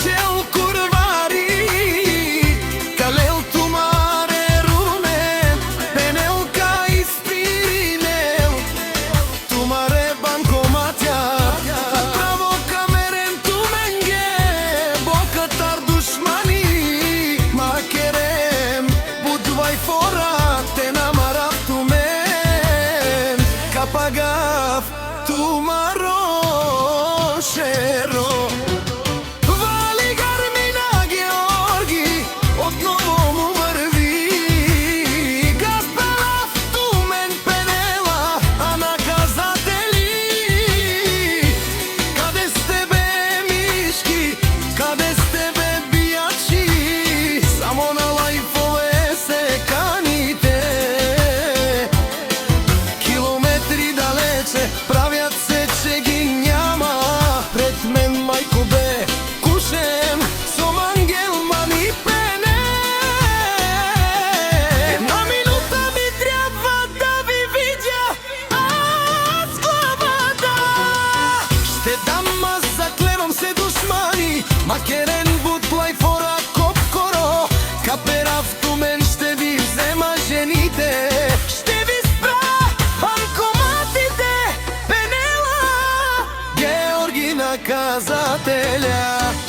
cel curvari, Calel tu mare rune, Penel ca ispirinel, Tu mare bancomatia, Pravo kameren tu menge, Bokatar dushmani, Ma kerem, budvaj fora, Te namaraf tu men, Kapagav, tu maro šero. Vali Garmina Georgi, odnovo mu vrvi, Gaspelav tu men penela, a nakazatelji. Kade s tebe miški, kade s tebe bijači, samo na lajfove se kanite. Kilometri daleče, pravjat se čeginjama, pred men majko be, kušem, som angel mani pene. Jedna minuta mi treba da bi vidja, a sklavada. Ще дам аз, заклевам се душмани, макерен бутлай фора копкоро, Капера в тумен ще ви взема жените, ще ви спра банкоматите, Пенела, Георги наказателя.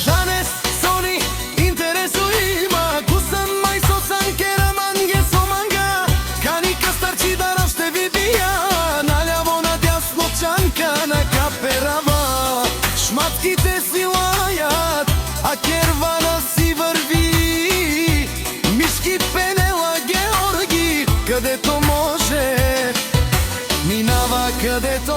Жанес, Сони, интересу има, Кусан, май, сосан, кераман, гесоманга, Каника, старчи, дарав ще ви бия, наляво, надясно, чанка на Каперава. Шматките си лаят, а кервана си върви. Мишки, Пенела, Георги, където може, минава където